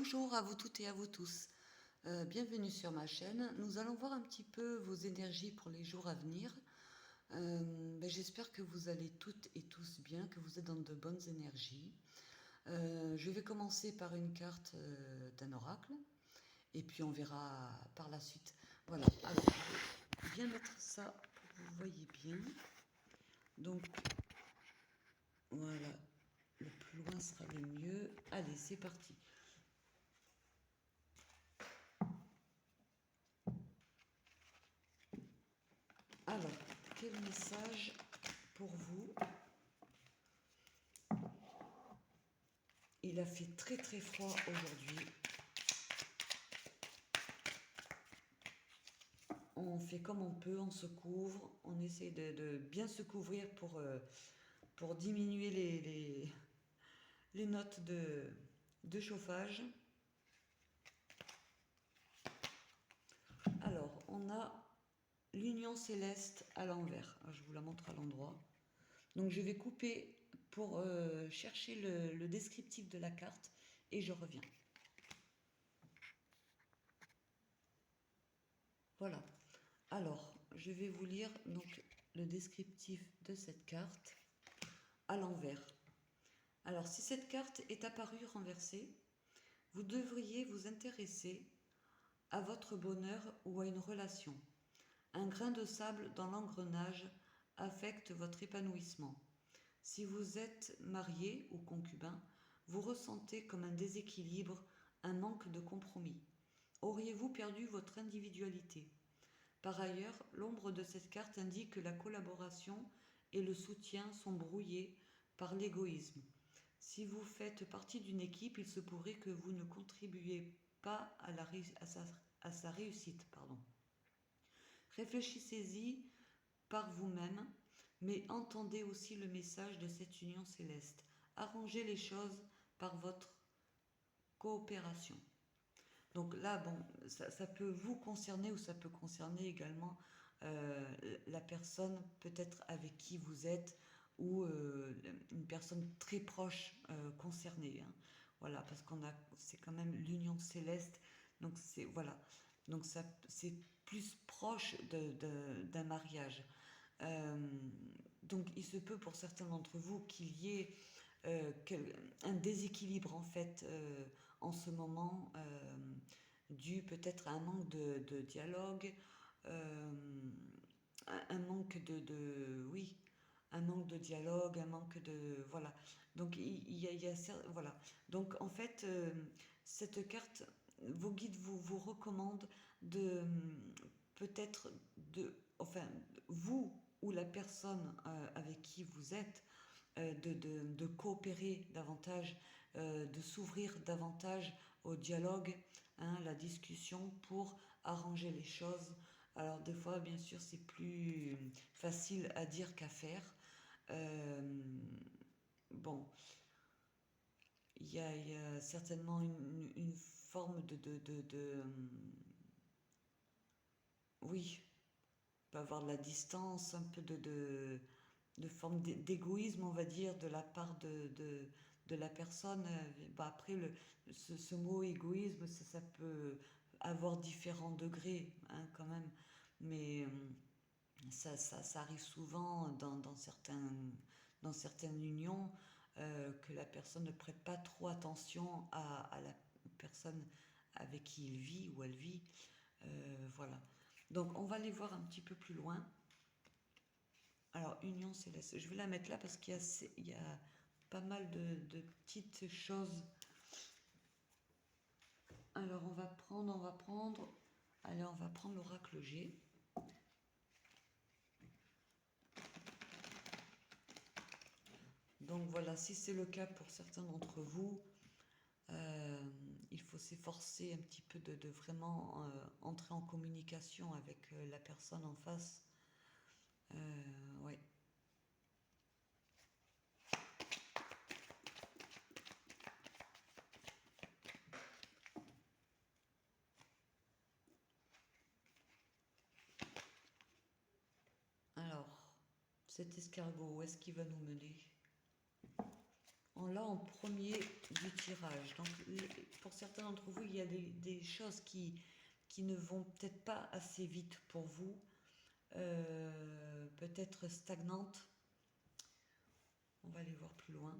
Bonjour à vous toutes et à vous tous. Bienvenue sur ma chaîne. Nous allons voir un petit peu vos énergies pour les jours à venir. J'espère que vous allez toutes et tous bien, que vous êtes dans de bonnes énergies. Je vais commencer par une carte d'un oracle et puis on verra par la suite. Voilà, alors je vais bien mettre ça pour que vous voyez bien. Donc voilà, le plus loin sera le mieux. Allez, c'est parti. Alors, quel message pour vous? Il a fait très très froid aujourd'hui. On fait comme on peut, on se couvre, on essaie de bien se couvrir pour diminuer les notes de chauffage. Alors, on a l'union céleste à l'envers. Je vous la montre à l'endroit. Donc, je vais couper pour chercher le descriptif de la carte et je reviens. Voilà. Alors, je vais vous lire donc le descriptif de cette carte à l'envers. Alors, si cette carte est apparue renversée, vous devriez vous intéresser à votre bonheur ou à une relation. Un grain de sable dans l'engrenage affecte votre épanouissement. Si vous êtes marié ou concubin, vous ressentez comme un déséquilibre, un manque de compromis. Auriez-vous perdu votre individualité? Par ailleurs, l'ombre de cette carte indique que la collaboration et le soutien sont brouillés par l'égoïsme. Si vous faites partie d'une équipe, il se pourrait que vous ne contribuiez pas à sa réussite. Réfléchissez-y par vous-même, mais entendez aussi le message de cette union céleste. Arrangez les choses par votre coopération. Donc là, bon, ça peut vous concerner ou ça peut concerner également la personne peut-être avec qui vous êtes ou une personne très proche concernée. Hein. Voilà, parce c'est quand même l'union céleste. Donc c'est voilà, donc ça c'est plus proche d'un mariage. Euh, donc il se peut pour certains d'entre vous qu'il y ait un déséquilibre en fait en ce moment dû peut-être à un manque de dialogue, euh, un manque oui, un manque de dialogue, un manque de voilà. Donc il y a voilà. Donc en fait cette carte, vos guides vous recommandent de peut-être enfin vous ou la personne avec qui vous êtes de coopérer davantage, de s'ouvrir davantage au dialogue, hein, la discussion pour arranger les choses. Alors des fois, bien sûr, c'est plus facile à dire qu'à faire. Euh, bon, il y a certainement une forme oui, peut avoir de la distance, un peu de forme d'égoïsme, on va dire, de la part de la personne. Après, ce mot égoïsme, ça peut avoir différents degrés, hein, quand même. Mais ça arrive souvent dans certaines unions que la personne ne prête pas trop attention à la personne avec qui il vit ou elle vit. Voilà. Donc, on va aller voir un petit peu plus loin. Alors, Union Céleste, je vais la mettre là parce qu'il y a pas mal de petites choses. Alors, on va prendre. Allez, on va prendre l'oracle G. Donc voilà, si c'est le cas pour certains d'entre vous, il faut s'efforcer un petit peu de vraiment entrer en communication avec la personne en face. Ouais. Alors, cet escargot, où est-ce qu'il va nous mener? là en premier du tirage. Donc pour certains d'entre vous, il y a des choses qui ne vont peut-être pas assez vite pour vous, peut-être stagnantes. On va aller voir plus loin.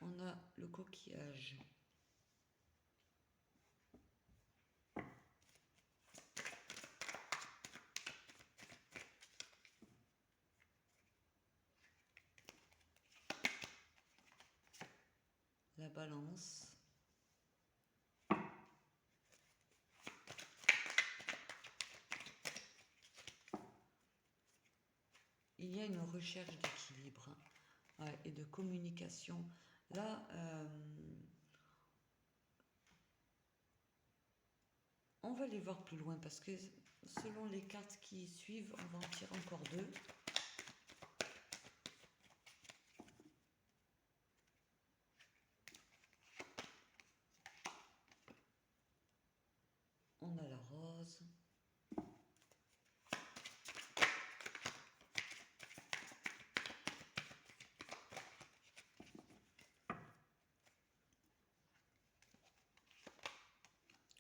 On a le coquillage. La balance. Il y a une recherche d'équilibre, hein, ouais, et de communication. Là, on va aller voir plus loin parce que selon les cartes qui suivent, on va en tirer encore deux. On a la rose.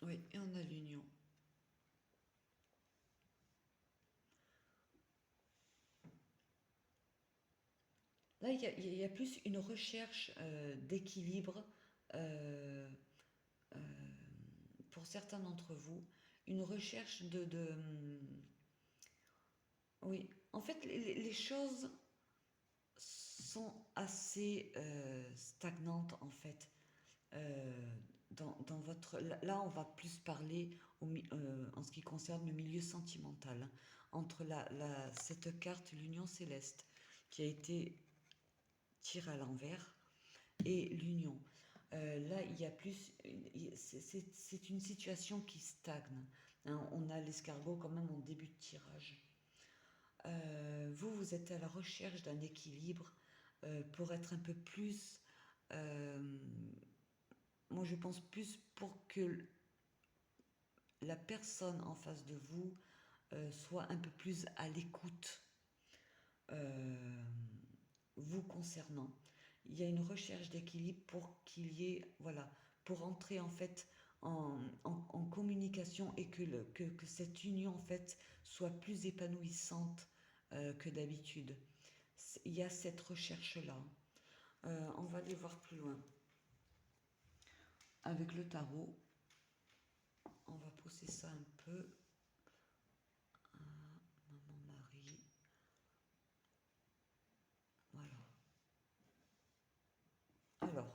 Oui, et on a l'union. Là, il y a plus une recherche d'équilibre euh, pour certains d'entre vous. Une recherche oui, en fait, les choses sont assez stagnantes, en fait. Dans votre... Là, on va plus parler en ce qui concerne le milieu sentimental, hein, entre cette carte, l'union céleste, qui a été tirée à l'envers, et l'union. Là, il y a plus... C'est une situation qui stagne, hein. On a l'escargot quand même en début de tirage. Vous êtes à la recherche d'un équilibre pour être un peu plus... moi, je pense plus pour que la personne en face de vous soit un peu plus à l'écoute vous concernant. Il y a une recherche d'équilibre pour qu'il y ait, voilà, pour entrer en fait en communication et que cette union en fait soit plus épanouissante que d'habitude. Il y a cette recherche-là. On va aller voir plus loin. Avec le tarot, on va pousser ça un peu. Maman Marie. Voilà. Alors,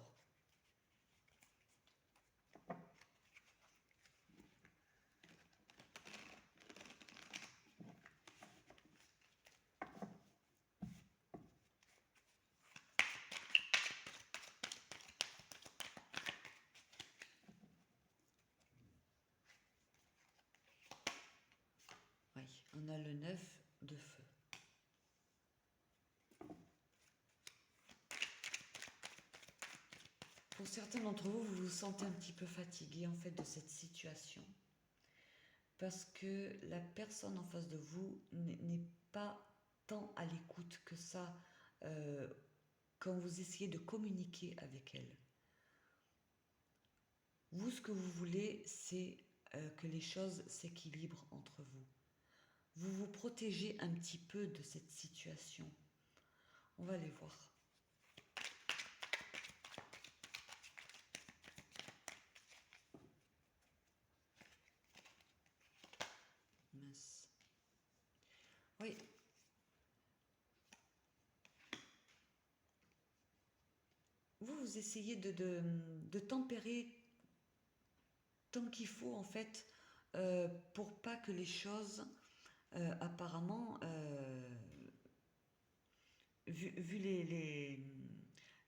oui, on a le 9 de feu. Pour certains d'entre vous, vous vous sentez un petit peu fatigué en fait de cette situation. Parce que la personne en face de vous n'est pas tant à l'écoute que ça quand vous essayez de communiquer avec elle. Vous, ce que vous voulez, c'est que les choses s'équilibrent entre vous. Vous vous protégez un petit peu de cette situation. On va aller voir. Mince. Oui. Vous essayez de tempérer tant qu'il faut, en fait, pour pas que les choses, apparemment, vu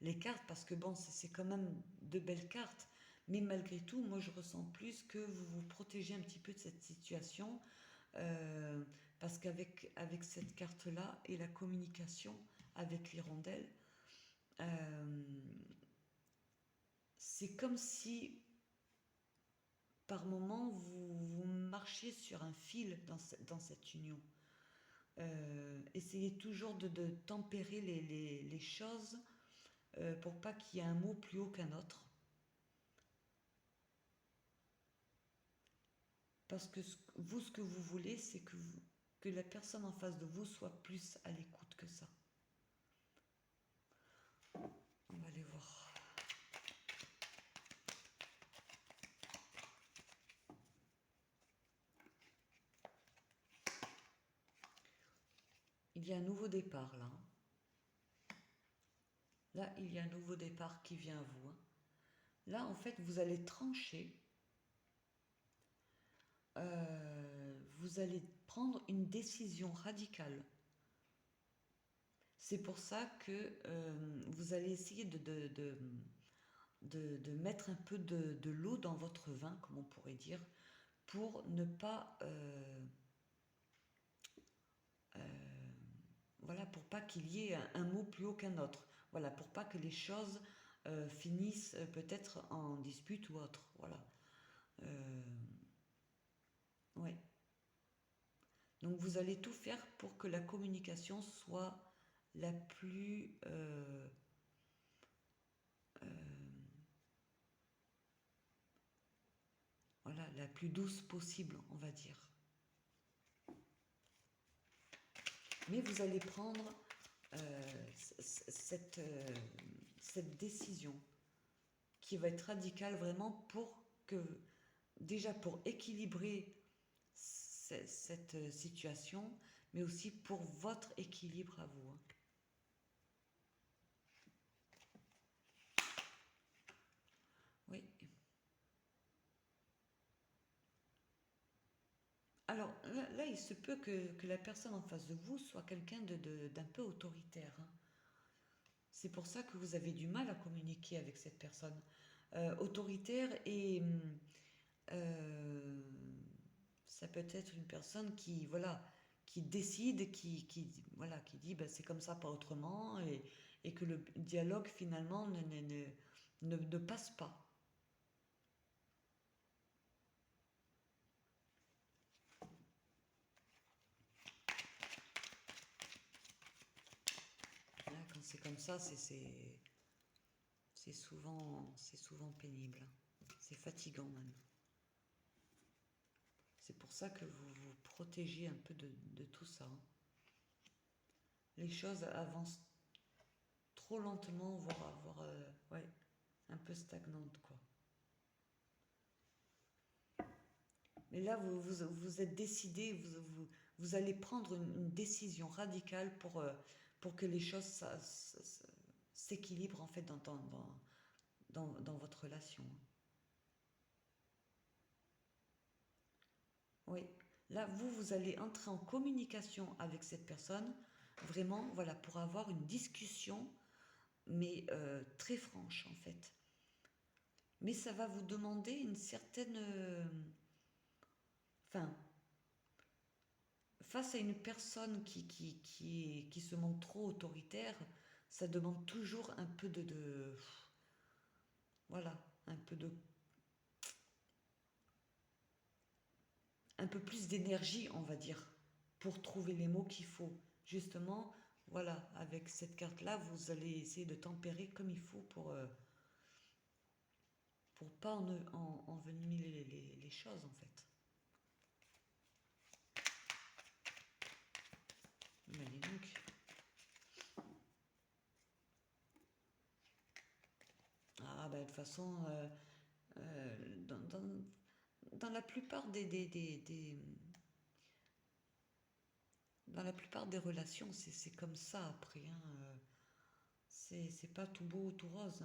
les cartes, parce que bon, c'est quand même de belles cartes, mais malgré tout, moi je ressens plus que vous vous protégez un petit peu de cette situation, euh, parce qu'avec cette carte-là et la communication avec l'hirondelle, euh, c'est comme si par moment vous marchiez sur un fil dans cette union. Essayez toujours de tempérer les choses pour pas qu'il y ait un mot plus haut qu'un autre. Parce que vous, ce que vous voulez, c'est que la personne en face de vous soit plus à l'écoute que ça. On va aller voir. Il y a un nouveau départ là. Là, il y a un nouveau départ qui vient à vous. Là, en fait, vous allez trancher. Vous allez prendre une décision radicale. C'est pour ça que vous allez essayer de mettre un peu de l'eau dans votre vin, comme on pourrait dire, pour ne pas... voilà, pour pas qu'il y ait un mot plus haut qu'un autre. Voilà, pour pas que les choses finissent peut-être en dispute ou autre. Voilà. Ouais. Donc vous allez tout faire pour que la communication soit la plus voilà, la plus douce possible, on va dire. Mais vous allez prendre cette décision qui va être radicale vraiment pour que, déjà pour équilibrer cette situation, mais aussi pour votre équilibre à vous. Oui. Alors là, il se peut que la personne en face de vous soit quelqu'un d'un peu autoritaire. C'est pour ça que vous avez du mal à communiquer avec cette personne. Autoritaire et euh, ça peut être une personne qui, voilà, qui décide, voilà, qui dit ben, c'est comme ça, pas autrement, et que le dialogue finalement ne passe pas. Là, quand c'est comme ça, c'est souvent pénible. C'est fatigant même. C'est pour ça que vous vous protégez un peu de tout ça. Les choses avancent trop lentement, voire ouais, un peu stagnantes, quoi. Mais là, vous êtes décidé, vous allez prendre une décision radicale pour que les choses s'équilibrent en fait dans votre relation. Oui, là, vous allez entrer en communication avec cette personne, vraiment, voilà, pour avoir une discussion, mais très franche en fait. Mais ça va vous demander une certaine... Enfin, face à une personne qui se montre trop autoritaire, ça demande toujours un peu voilà, un peu plus d'énergie, on va dire, pour trouver les mots qu'il faut. Justement, voilà, avec cette carte-là, vous allez essayer de tempérer comme il faut pour pas envenimer les choses, en fait. Allez donc. Ah, ben, de toute façon, dans la plupart dans la plupart des relations, c'est comme ça après. C'est pas tout beau, tout rose.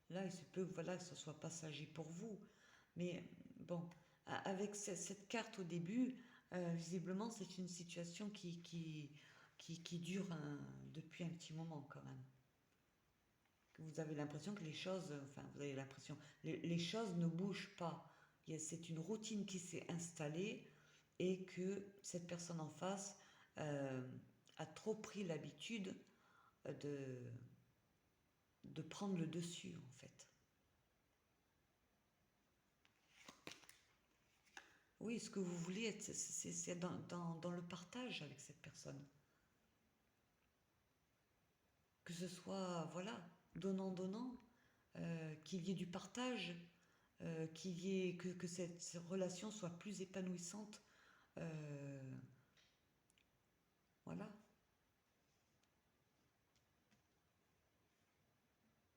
Là, il se peut voilà, que ce soit passager pour vous. Mais bon, avec cette carte au début, visiblement, c'est une situation qui dure depuis un petit moment quand même. Vous avez l'impression que les choses, enfin, vous avez l'impression, les choses ne bougent pas. C'est une routine qui s'est installée et que cette personne en face a trop pris l'habitude de, de prendre le dessus en fait. oui, ce que vous voulez, c'est dans le partage avec cette personne. Que ce soit, voilà, donnant-donnant, qu'il y ait du partage, que cette relation soit plus épanouissante. euh, voilà.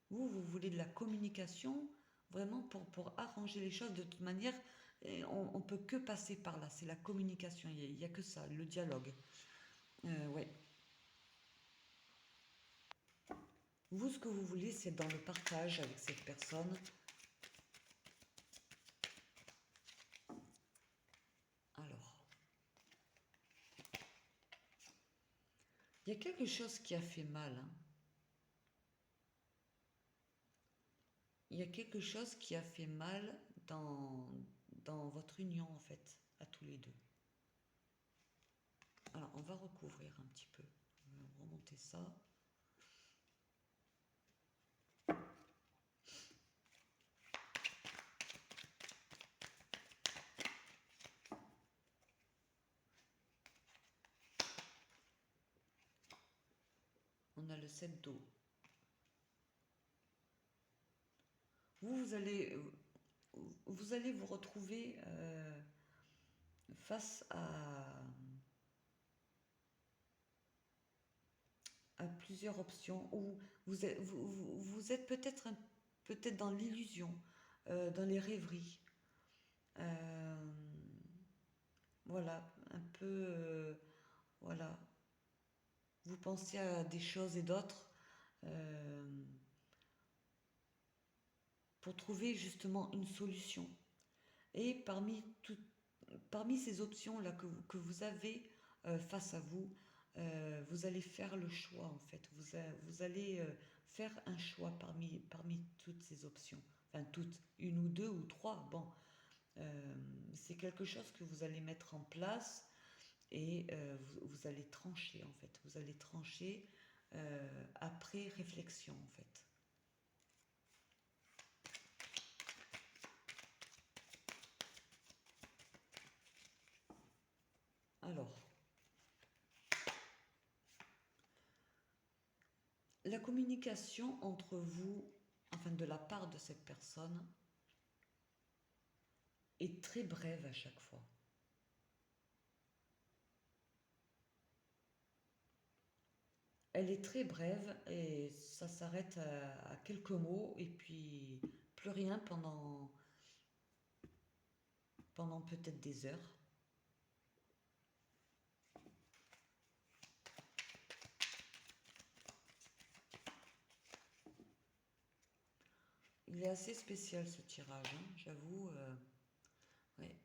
Vous voulez de la communication, vraiment pour arranger les choses de toute manière. Et on peut que passer par là, c'est la communication, il y a que ça, le dialogue. Ouais. Vous, ce que vous voulez, c'est dans le partage avec cette personne. Alors, il y a quelque chose qui a fait mal, hein. Il y a quelque chose qui a fait mal dans votre union, en fait, à tous les deux. Alors, on va recouvrir un petit peu. On va remonter ça. On a le 7 d'eau. Vous allez vous retrouver face à plusieurs options où vous êtes peut-être dans l'illusion, dans les rêveries. Euh, voilà, un peu, voilà. Vous pensez à des choses et d'autres euh, pour trouver justement une solution. Et parmi ces options-là que vous avez face à vous, vous allez faire le choix en fait. Vous allez faire un choix parmi toutes ces options. Enfin, toutes, une ou deux ou trois. Bon, euh, c'est quelque chose que vous allez mettre en place et vous allez trancher en fait. Vous allez trancher après réflexion en fait. Alors, la communication entre vous, enfin de la part de cette personne, est très brève à chaque fois. Elle est très brève et ça s'arrête à quelques mots et puis plus rien pendant peut-être des heures. Il est assez spécial ce tirage, hein, j'avoue. Ouais.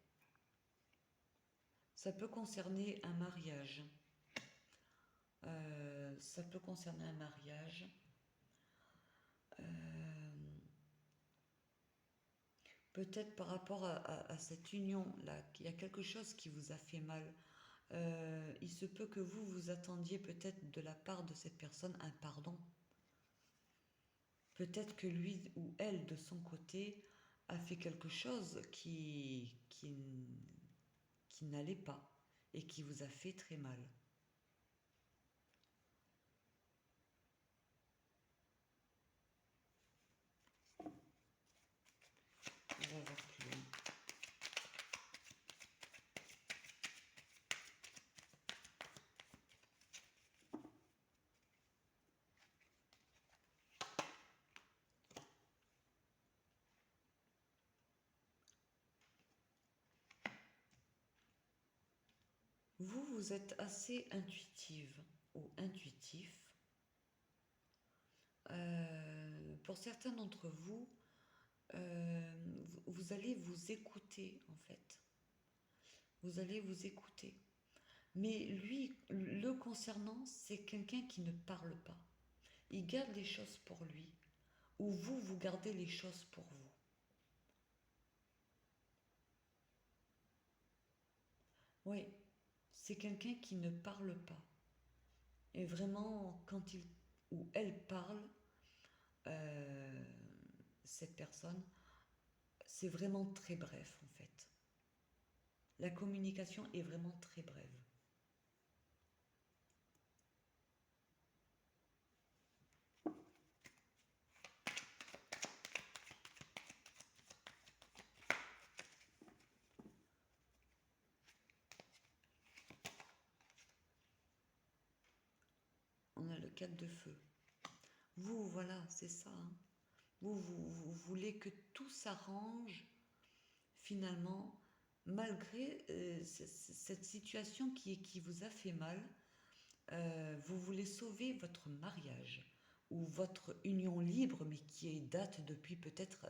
Ça peut concerner un mariage. Ça peut concerner un mariage. Euh, Peut-être par rapport à cette union-là, qu'il y a quelque chose qui vous a fait mal. Il se peut que vous attendiez peut-être de la part de cette personne un pardon. Peut-être que lui ou elle, de son côté, a fait quelque chose qui n'allait pas et qui vous a fait très mal. On va voir plus loin. Vous êtes assez intuitive ou intuitif. Pour certains d'entre vous, vous allez vous écouter en fait. Vous allez vous écouter. Mais lui, le concernant, c'est quelqu'un qui ne parle pas. Il garde les choses pour lui, ou vous gardez les choses pour vous. Oui, c'est quelqu'un qui ne parle pas. Et vraiment, quand il ou elle parle, euh, cette personne, c'est vraiment très bref en fait. La communication est vraiment très brève. On a le 4 de feu. Vous, voilà, c'est ça. Hein. Vous voulez que tout s'arrange finalement, malgré cette situation qui vous a fait mal. Vous voulez sauver votre mariage ou votre union libre, mais qui date depuis peut-être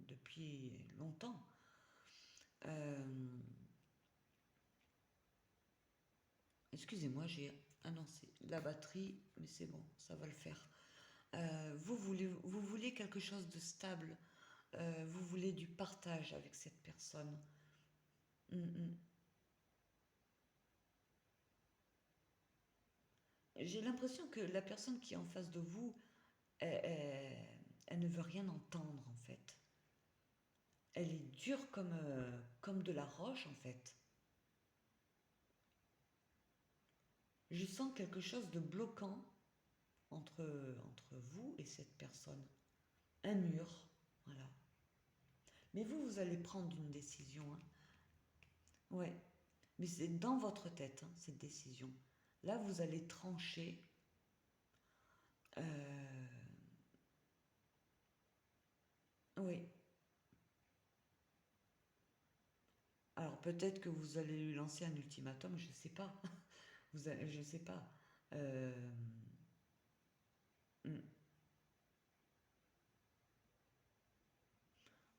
depuis longtemps. Excusez-moi, j'ai annoncé la batterie, mais c'est bon, ça va le faire. Vous voulez quelque chose de stable, vous voulez du partage avec cette personne. Mm. J'ai l'impression que la personne qui est en face de vous, elle ne veut rien entendre en fait. Elle est dure comme de la roche en fait. Je sens quelque chose de bloquant entre vous et cette personne. Un mur, voilà. Mais vous allez prendre une décision. Hein. Ouais. Mais c'est dans votre tête, hein, cette décision. Là, vous allez trancher. Euh, oui. Alors peut-être que vous allez lui lancer un ultimatum, je ne sais pas. Je ne sais pas. Euh, hmm,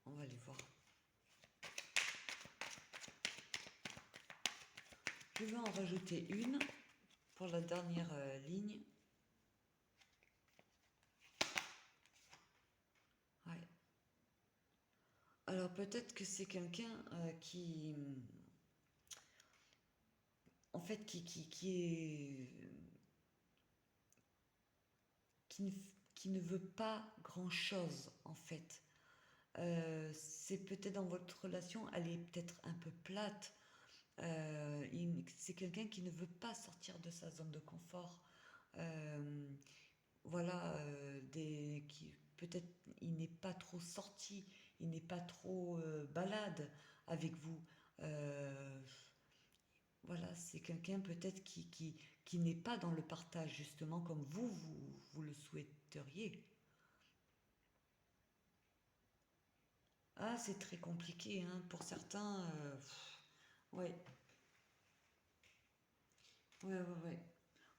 on va aller voir. Je vais en rajouter une pour la dernière ligne. Ouais. Alors peut-être que c'est quelqu'un qui, en fait, qui, ne, qui ne veut pas grand-chose, en fait. C'est peut-être dans votre relation, elle est peut-être un peu plate. C'est quelqu'un qui ne veut pas sortir de sa zone de confort. Euh, voilà, qui peut-être il n'est pas trop sorti, il n'est pas trop balade avec vous. Euh, voilà, c'est quelqu'un peut-être qui n'est pas dans le partage, justement, comme vous le souhaiteriez. Ah, c'est très compliqué, hein, pour certains. Ouais, ouais.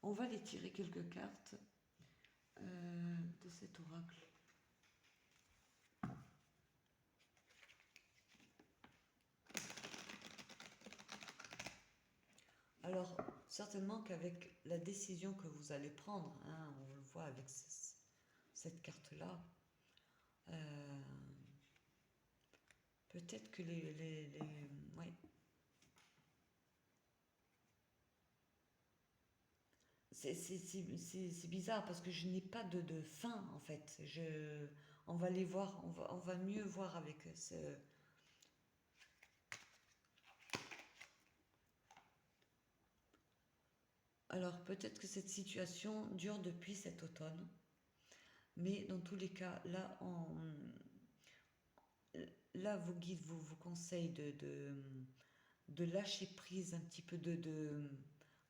On va les tirer quelques cartes de cet oracle. Alors, certainement qu'avec la décision que vous allez prendre, hein, on le voit avec cette carte-là, euh, peut-être que ouais. C'est bizarre parce que je n'ai pas de fin en fait. On va les voir, on va mieux voir avec ce. Alors peut-être que cette situation dure depuis cet automne, mais dans tous les cas, là vos guides vous conseillent de lâcher prise un petit peu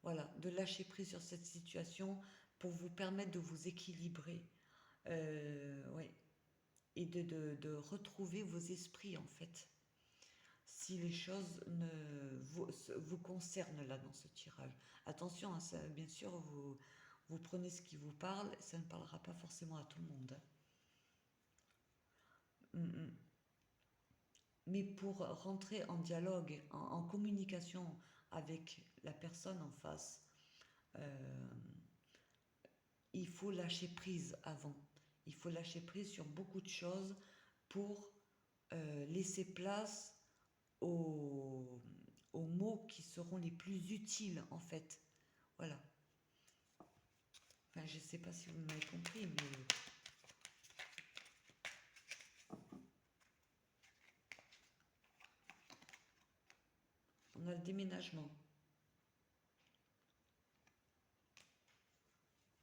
voilà, de lâcher prise sur cette situation pour vous permettre de vous équilibrer, ouais, et de retrouver vos esprits en fait. Si les choses vous concernent là dans ce tirage. Attention, hein, ça, bien sûr, vous prenez ce qui vous parle, ça ne parlera pas forcément à tout le monde. Hein. Mais pour rentrer en dialogue, en communication avec la personne en face, euh, il faut lâcher prise avant. Il faut lâcher prise sur beaucoup de choses pour laisser place aux, aux mots qui seront les plus utiles en fait. Voilà. Enfin, je ne sais pas si vous m'avez compris, mais a le déménagement.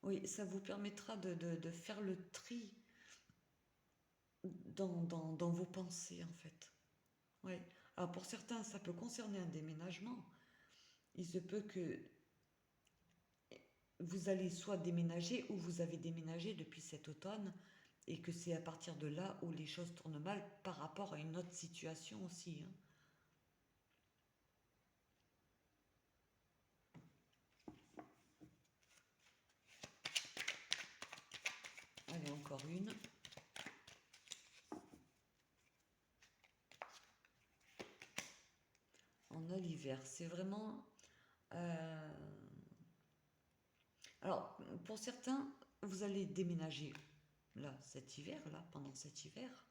Oui, ça vous permettra de faire le tri dans vos pensées, en fait. Oui. Alors pour certains, ça peut concerner un déménagement. Il se peut que vous allez soit déménager ou vous avez déménagé depuis cet automne et que c'est à partir de là où les choses tournent mal par rapport à une autre situation aussi, hein. Allez, encore une. On a l'hiver. C'est vraiment... euh, Alors, pour certains, vous allez déménager là, cet hiver, là, pendant cet hiver.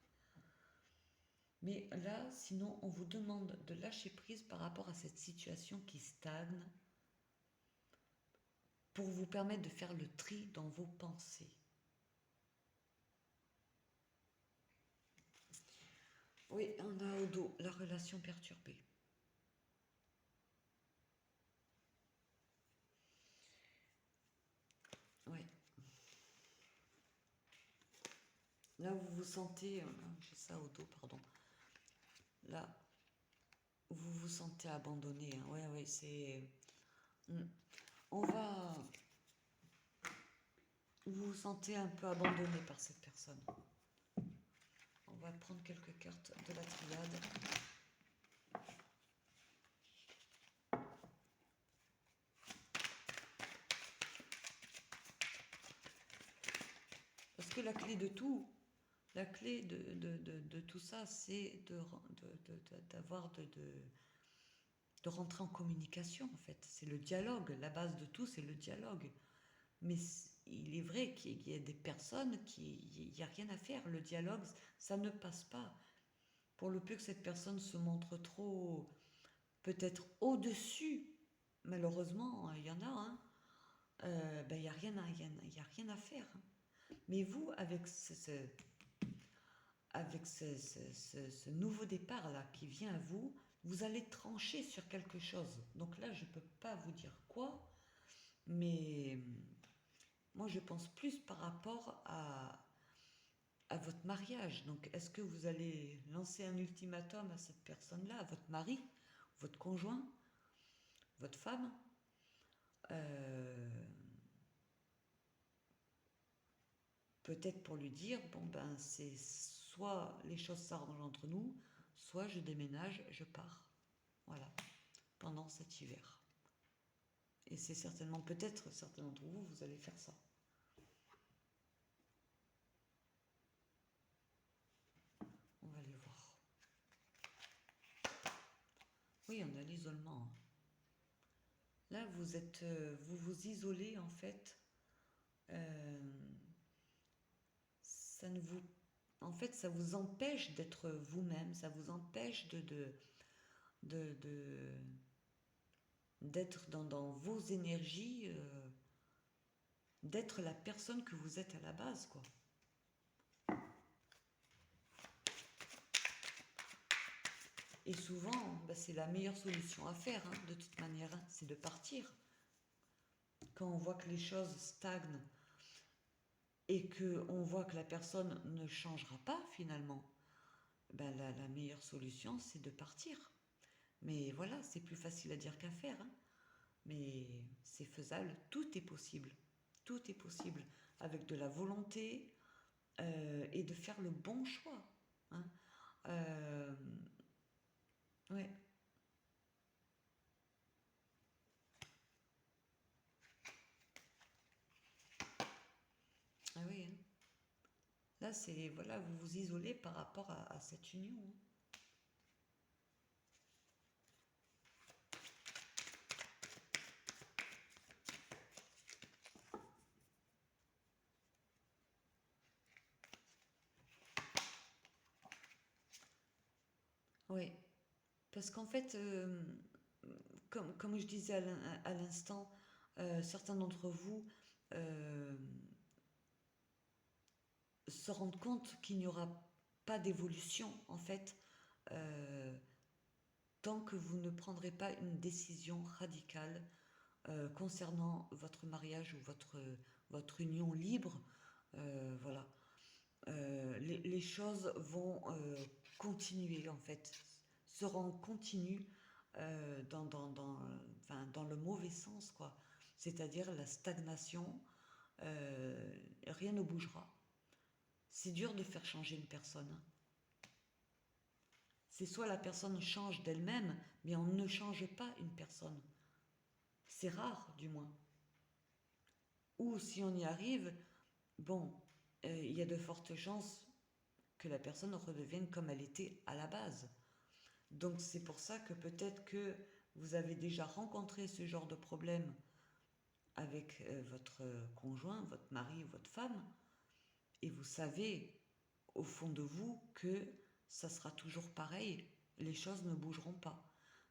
Mais là, sinon, on vous demande de lâcher prise par rapport à cette situation qui stagne pour vous permettre de faire le tri dans vos pensées. Oui, on a au dos la relation perturbée. Oui. Là, vous vous sentez... j'ai ça au dos, pardon. Là, vous vous sentez abandonné, hein. Ouais, ouais, c'est... On va... Vous vous sentez un peu abandonné par cette personne. On va prendre quelques cartes de la triade. Parce que la clé de tout, la clé de tout ça, c'est d'avoir de rentrer en communication, en fait. C'est le dialogue. La base de tout, c'est le dialogue. Mais il est vrai qu'il y a des personnes qui... Il n'y a rien à faire. Le dialogue, ça ne passe pas. Pour le peu que cette personne se montre trop... Peut-être au-dessus, malheureusement, il y en a, hein. Ben, il n'y a rien à faire, hein. Mais vous, avec ce nouveau départ-là qui vient à vous, vous allez trancher sur quelque chose. Donc là, je ne peux pas vous dire quoi, mais moi, je pense plus par rapport à votre mariage. Donc, est-ce que vous allez lancer un ultimatum à cette personne-là, à votre mari, votre conjoint, votre femme, peut-être pour lui dire, bon ben, c'est soit les choses s'arrangent entre nous, soit je déménage, je pars. Voilà, pendant cet hiver. Et c'est certainement, peut-être, certains d'entre vous, vous allez faire ça. On va aller voir. Oui, on a l'isolement. Là, vous vous isolez en fait. Euh, ça ne vous, en fait, ça vous empêche d'être vous-même. Ça vous empêche de, de- d'être dans vos énergies, d'être la personne que vous êtes à la base, quoi. Et souvent, bah, c'est la meilleure solution à faire, hein, de toute manière, hein, c'est de partir. Quand on voit que les choses stagnent et qu'on voit que la personne ne changera pas finalement, ben la meilleure solution, c'est de partir. Mais voilà, c'est plus facile à dire qu'à faire, hein. Mais c'est faisable, tout est possible. Tout est possible avec de la volonté et de faire le bon choix, hein. Euh, ouais. Ah oui, hein. Là, c'est, voilà, vous vous isolez par rapport à cette union, hein. Oui, parce qu'en fait, comme je disais à l'instant, certains d'entre vous euh, se rendent compte qu'il n'y aura pas d'évolution, en fait, euh, tant que vous ne prendrez pas une décision radicale concernant votre mariage ou votre union libre. Voilà. Les choses vont continuer en fait, seront continues enfin, dans le mauvais sens, quoi. C'est-à-dire la stagnation, rien ne bougera. C'est dur de faire changer une personne, hein. C'est soit la personne change d'elle-même, mais on ne change pas une personne. C'est rare, du moins. Ou si on y arrive, bon, il y a de fortes chances que la personne redevienne comme elle était à la base. Donc c'est pour ça que peut-être que vous avez déjà rencontré ce genre de problème avec votre conjoint, votre mari ou votre femme, et vous savez au fond de vous que ça sera toujours pareil, les choses ne bougeront pas.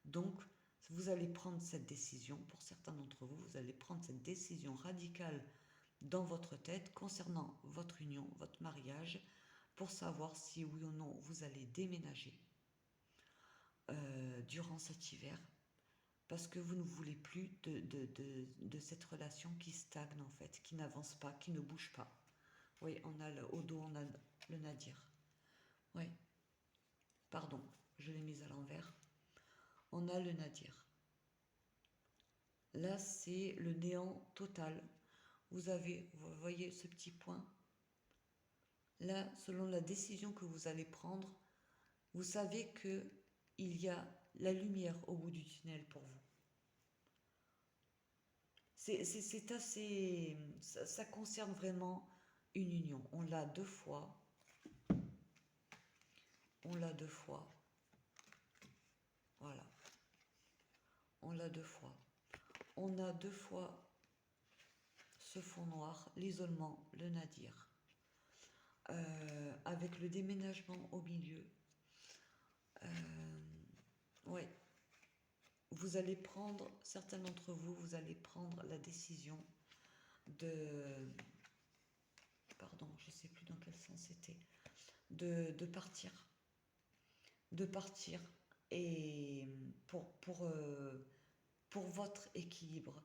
Donc vous allez prendre cette décision, pour certains d'entre vous, vous allez prendre cette décision radicale dans votre tête concernant votre union, votre mariage, pour savoir si oui ou non vous allez déménager durant cet hiver, parce que vous ne voulez plus de cette relation qui stagne en fait, qui n'avance pas, qui ne bouge pas. Oui, on a au dos, on a le nadir. Oui, pardon, je l'ai mise à l'envers. On a le nadir. Là, c'est le néant total. Vous voyez ce petit point. Là, selon la décision que vous allez prendre, vous savez que il y a la lumière au bout du tunnel pour vous. C'est assez... Ça concerne vraiment une union. On l'a deux fois. On l'a deux fois. Voilà. On l'a deux fois. On a deux fois ce fond noir, l'isolement, le nadir. Avec le déménagement au milieu. Ouais. Vous allez prendre, certains d'entre vous, vous allez prendre la décision de... Pardon, je ne sais plus dans quel sens c'était. De partir. De partir. Et pour votre équilibre.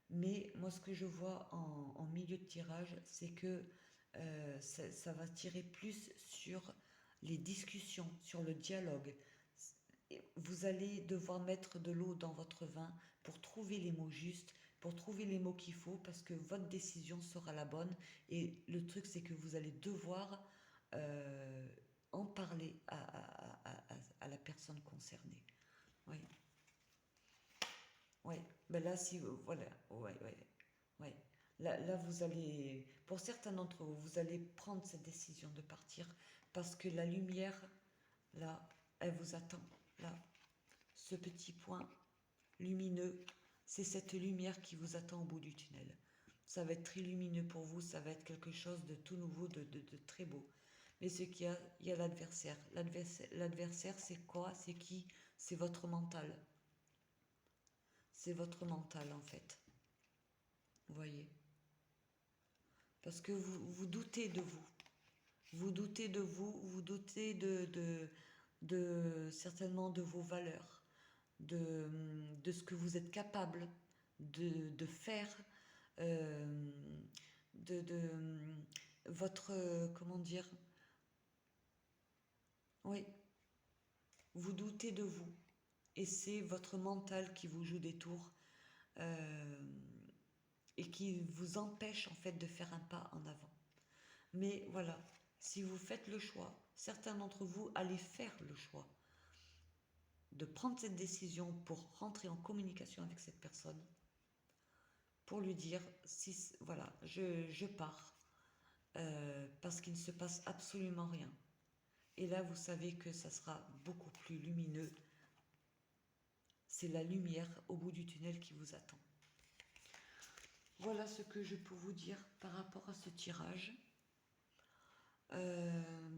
Mais moi, ce que je vois en milieu de tirage, c'est que ça va tirer plus sur les discussions, sur le dialogue. Vous allez devoir mettre de l'eau dans votre vin pour trouver les mots justes, pour trouver les mots qu'il faut, parce que votre décision sera la bonne. Et le truc, c'est que vous allez devoir euh, en parler à la personne concernée. Oui. Ouais, ben là, si, voilà, ouais. Là, vous allez, pour certains d'entre vous, vous allez prendre cette décision de partir parce que la lumière, là, elle vous attend. Là, ce petit point lumineux, c'est cette lumière qui vous attend au bout du tunnel. Ça va être très lumineux pour vous, ça va être quelque chose de tout nouveau, de très beau. Mais ce qu'il y a, il y a l'adversaire. L'adversaire, c'est quoi? C'est qui? C'est votre mental. C'est votre mental en fait. Vous voyez? Parce que vous doutez de vous. Vous doutez de vous, vous doutez certainement de vos valeurs, de ce que vous êtes capable de faire, euh, de votre, comment dire, oui, vous doutez de vous. Et c'est votre mental qui vous joue des tours. Et qui vous empêche en fait de faire un pas en avant. Mais voilà, si vous faites le choix, certains d'entre vous allez faire le choix de prendre cette décision pour rentrer en communication avec cette personne, pour lui dire, si, voilà, je pars, parce qu'il ne se passe absolument rien. Et là, vous savez que ça sera beaucoup plus lumineux. C'est la lumière au bout du tunnel qui vous attend. Voilà ce que je peux vous dire par rapport à ce tirage.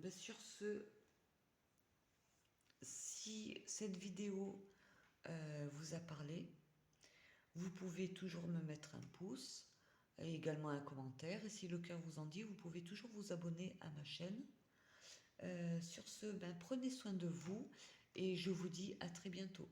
Sur ce, si cette vidéo vous a parlé, vous pouvez toujours me mettre un pouce et également un commentaire. Et si le cœur vous en dit, vous pouvez toujours vous abonner à ma chaîne. Sur ce, prenez soin de vous et je vous dis à très bientôt.